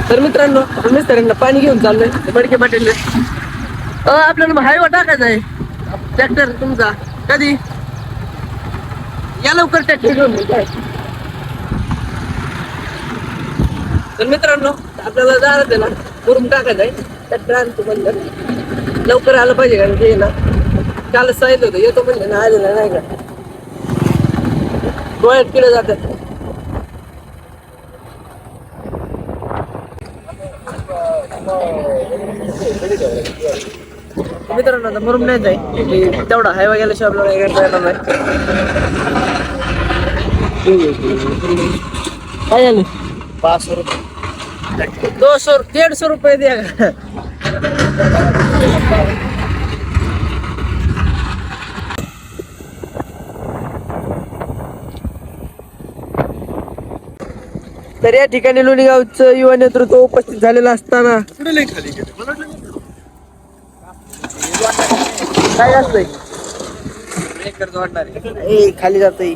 तर मित्रांनो आपण मिस्त्र्यांना पाणी घेऊन चाललोय मडके पाटील आपल्याला हायवा टाकायचा आहे ट्रॅक्टर तुमचा कधी या लवकर ट्रॅक्टर घेऊन काय. तर मित्रांनो आपल्याला जायला त्याला मुरुम टाकायचा आहे ट्रॅक्टर आणतो म्हणलं लवकर आलं पाहिजे कारण की ना कालच सांगितलं होतं येतो म्हणलं ना आलेलं नाही का डोळ्यात किडे जातात. मित्रांनो आता मुरुम नाही जाईल तेवढा हायवा गेल्याशिवाय आपल्याला काय करता येणार नाही. काय झालं 500 रुपये 200 150 रुपये द्या का. तर या ठिकाणी लोणीगावचं युवा नेतृत्व उपस्थित झालेलं असताना काय असतंय खाली जातंय.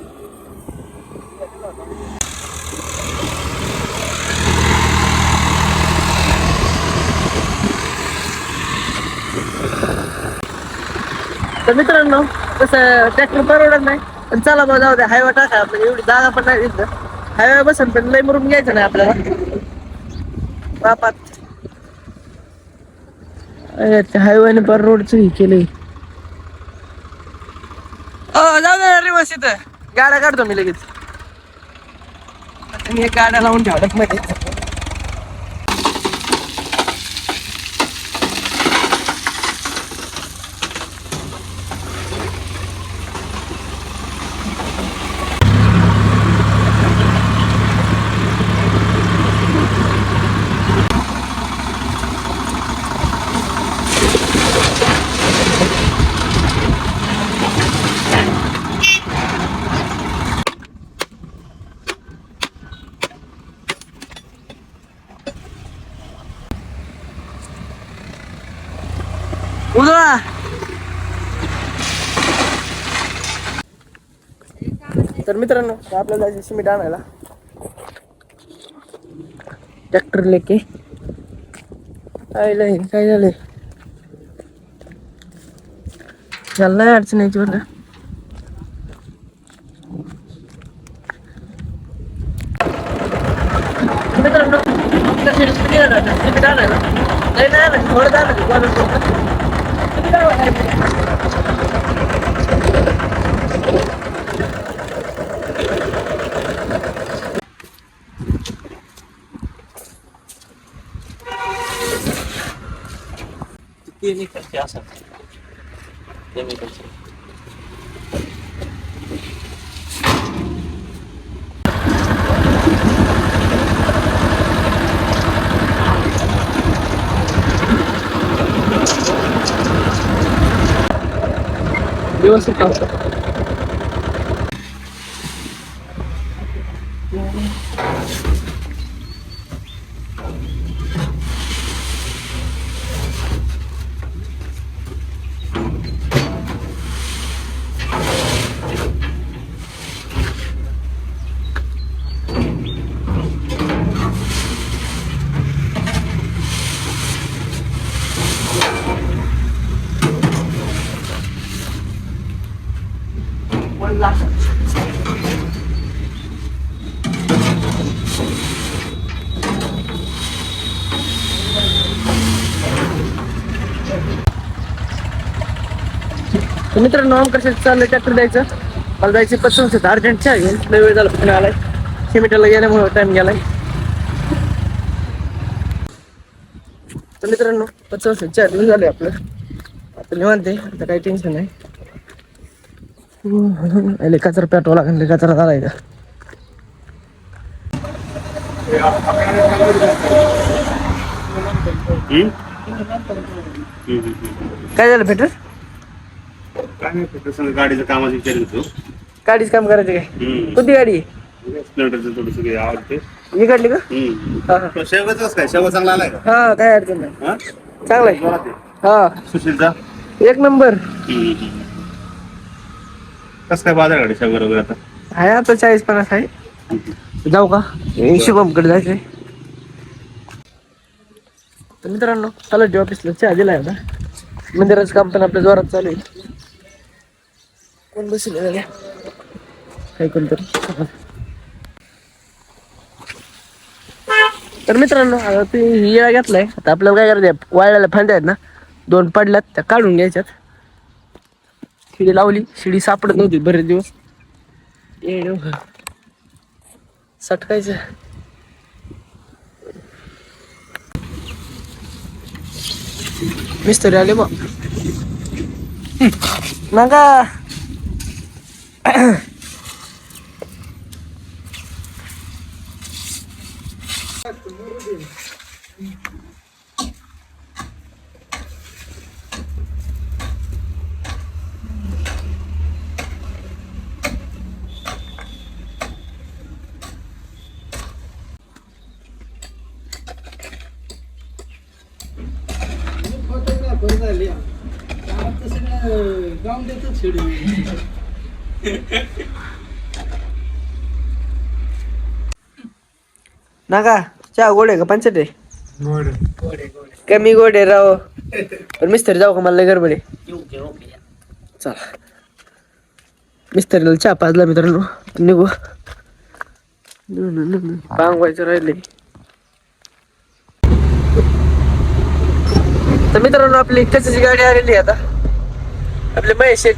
तर मित्रांनो कसं ट्रॅक्टर परवडत नाही पण चला मग जाऊ द्या हायवा टाका आपण एवढी जागा पण नाही तिथं हायवा बसन पण लई मुरुम घ्यायचं नाही आपल्याला बापात हायवाने पर रोडचं हे केलंय. जाऊ द्या रे बस इथं गाड्या काढतो मी लगेच एक गाड्या लावून ठेवतात मध्ये. उद्या तर मित्रांनो आपल्याला जायचं सिमेंट आणायला ट्रॅक्टर लेके काय झालंय झालं नाही अडचण यायची बरं. मित्रांनो सिमेंट आणायला नाही थोडं केमिकलचे असतात केमिकलचे व्यवस्थित टाकतो. मित्रांनो आमकडे चाललंय ट्रॅक्टर द्यायचं मला जायचं पसंत अर्जंटच्या लय वेळ झाला पुणे आलाय सिमेंटला गेल्यामुळे टाइम गेलाय. तर मित्रांनो 55 दिवस झाले आपलं आता निवांत आहे आता काही टेन्शन नाही. कचरा पेटवा लागेल कचरा झालाय का काय झालं भेटर काय नाही गाडीचं कामाचं विचार घेतो गाडीच काम करायचं काय कोणती गाडी स्प्लेंडरचं थोडंसं काही आवडते ही काढली का शेवगाच काय शेवगा चांगला आलाय का हा काय अडचण नाही चांगला आहे हा सुशीलचा एक नंबर. कसं काय बाजार गाडी शेवगा वगैरे आता आहे आता 40-50 आहे. जाऊ का शुभमकडे जायचंय. तर मित्रांनो तलाठी ऑफिसला चहा दिलाय आता. मंदिराचं काम पण आपल्या जोरात चालू आहे. कोण बसले काय कोणतरी. तर मित्रांनो आता ते येळा घेतलाय. आता आपल्याला काय करायचं, वाळलेल्या फांद्या आहेत ना 2 पडल्यात, त्या काढून घ्यायच्यात. शिडी लावली, शिडी सापडत नव्हती बरेच दिवस. सटकायचं. मिस्त्री आले बा नका. नका चहा गोड आहे का पंचट आहे? कमी गोड आहे राव. पण मिस्त्री जाऊ का, मला लय गडबड आहे. चला मिस्त्रीला चहा पाजला मित्रांनो, निघू. पांगवायचं राहिले. तर मित्रांनो आपली कशाची गाडी आलेली आहे आता, आपले महेश शेठ.